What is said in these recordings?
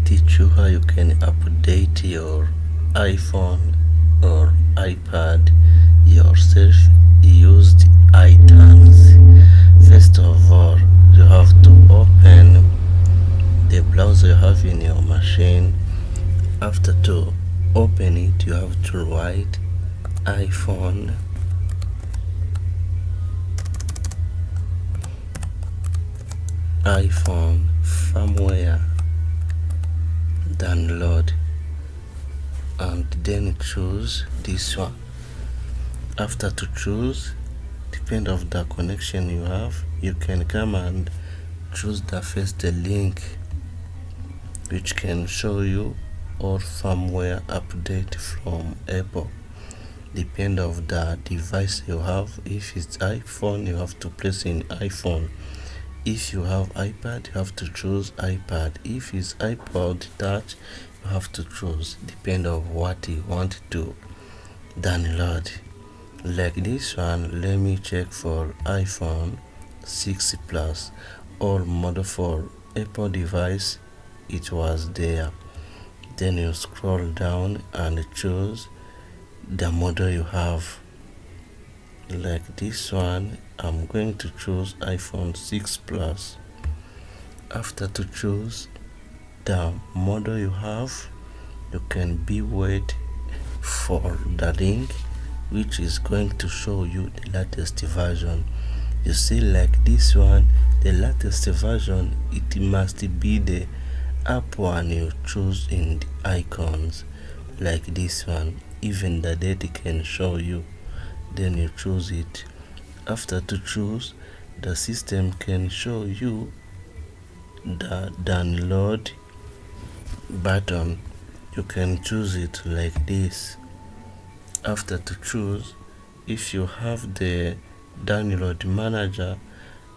teach you how you can update your iPhone or iPad yourself used iTunes. First of all, you have to open the browser you have in your machine. After to open it, you have to write iPhone firmware download, and then choose this one. After to choose, depend of the connection you have, you can come and choose the first link which can show you all firmware update from Apple. Depend of the device you have. If it's iPhone, you have to press in iPhone. If you have iPad, you have to choose iPad. If it's iPod Touch, you have to choose. Depend on what you want to download. Like this one, let me check for iPhone 6 Plus. All model for Apple device, it was there. Then you scroll down and choose the model you have. Like this one, I'm going to choose iPhone 6 Plus. After to choose the model you have, you can wait for the link which is going to show you the latest version. You see, like this one, the latest version, it must be the app one you choose in the icons. Like this one, even the date can show you. Then you choose it. After to choose, the system can show you the download button. You can choose it like this. After to choose, if you have the download manager,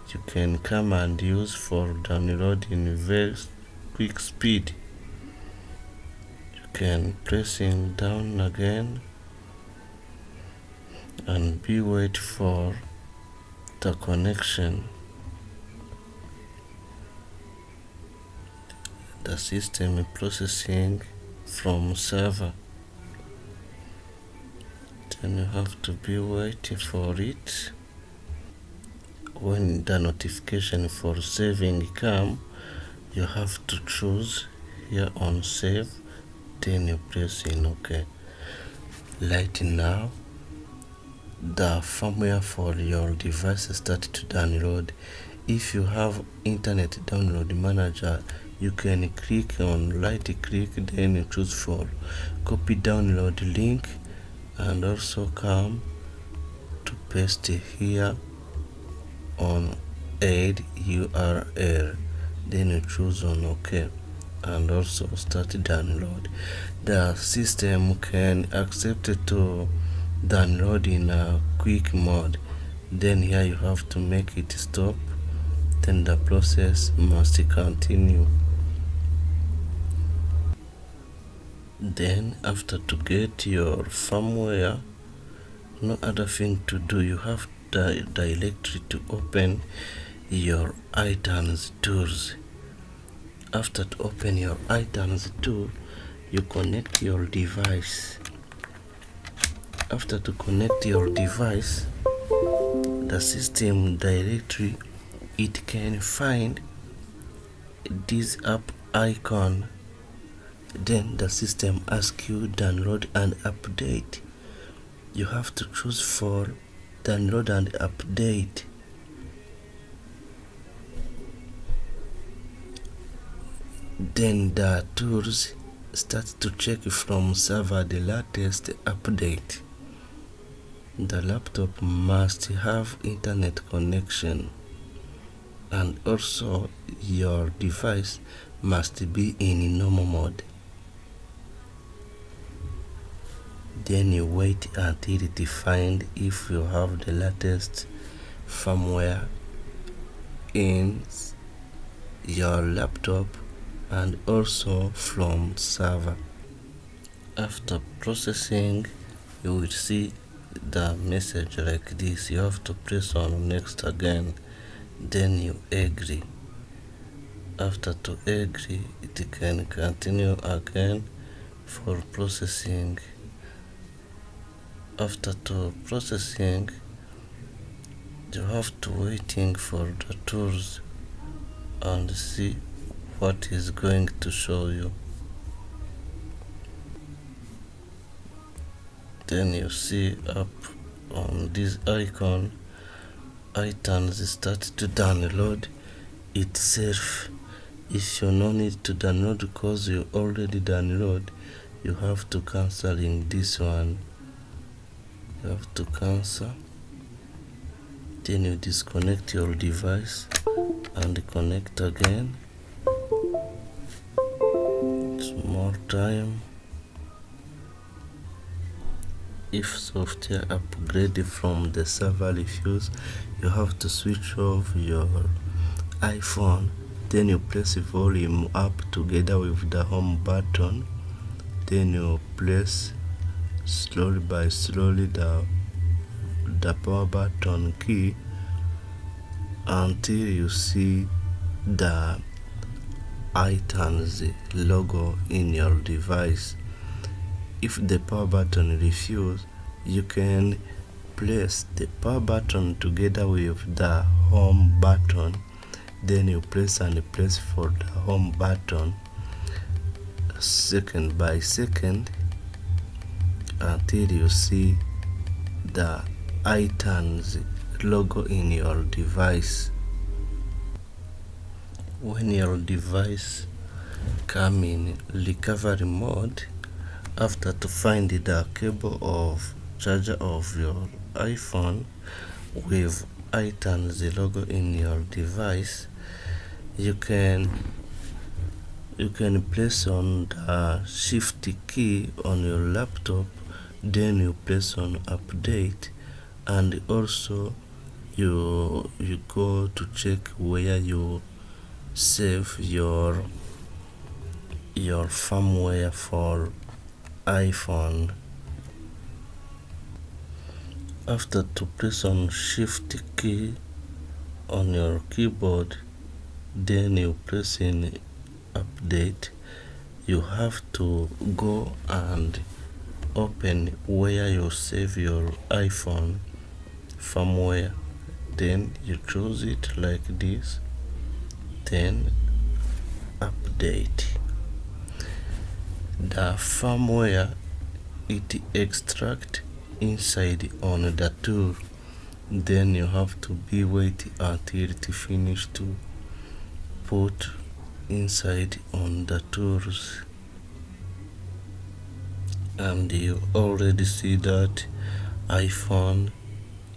you can come and use for downloading very quick speed. You can pressing down again and wait for the connection. The system is processing from server. Then you have to waiting for it. When the notification for saving come, you have to choose here on save. Then you press in OK. Right now, the firmware for your device started to download. If you have internet download manager, you can click on right click, then you choose for copy download link, and also come to paste here on add URL. Then you choose on OK and also start download. The system can accept it to download in a quick mode. Then here you have to make it stop. Then the process must continue. Then after to get your firmware, no other thing to do. You have directly to open your iTunes tools. After to open your iTunes tool, you connect your device. After to connect your device, the system directory, it can find this app icon. Then the system asks you download and update. You have to choose for download and update. Then the tools start to check from server the latest update. The laptop must have internet connection, and also your device must be in normal mode. Then you wait until it finds if you have the latest firmware in your laptop and also from server. After processing, you will see the message like this. You have to press on next again, then you agree. After to agree, it can continue again for processing. After to processing, you have to waiting for the tools and see what is going to show you. Then you see up on this icon, items start to download itself. If you no need to download because you already download, you have to canceling this one. You have to cancel. Then you disconnect your device and connect again. It's more time. If software upgrade from the server refuse, you have to switch off your iPhone. Then you press volume up together with the home button. Then you press slowly by slowly the power button key until you see the iTunes logo in your device. If the power button refuses, you can press the power button together with the home button. Then you press and press for the home button second by second until you see the iTunes logo in your device. When your device come in recovery mode, after to find the cable of charger of your iPhone with iTunes logo in your device, you can press on the shift key on your laptop. Then you press on update, and also you go to check where you save your firmware for iPhone. After to press on shift key on your keyboard, then you press in update. You have to go and open where you save your iPhone firmware. Then you choose it like this, then update. The firmware it extract inside on the tool. Then you have to be waiting until it finish to put inside on the tools. And you already see that iPhone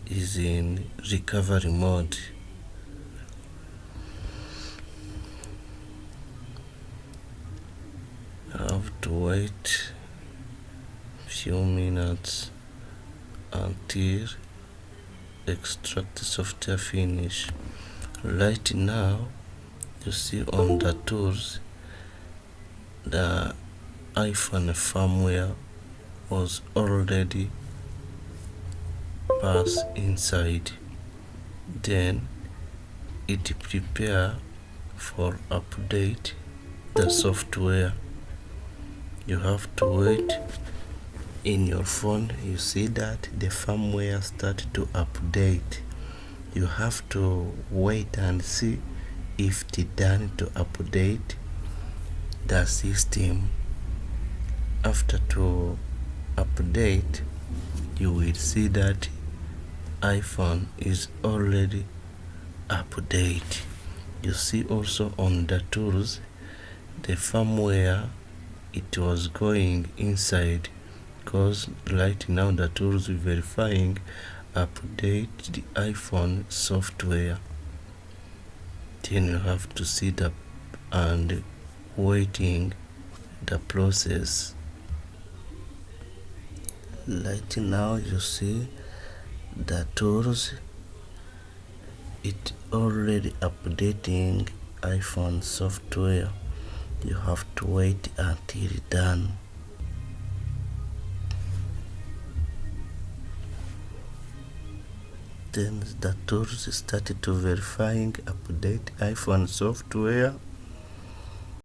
is in recovery mode. I have to wait few minutes until extract software finish. Right now you see on the tools the iPhone firmware was already passed inside. Then it prepare for update the software. You have to wait. In your phone you see that the firmware start to update. You have to wait and see if it done to update the system. After to update, you will see that iPhone is already update. You see also on the tools the firmware it was going inside, because right now the tools verifying update the iPhone software. Then you have to see the and waiting the process. Right now you see the tools it already updating iPhone software. You have to wait until it's done. Then the tools started to verifying update iPhone software.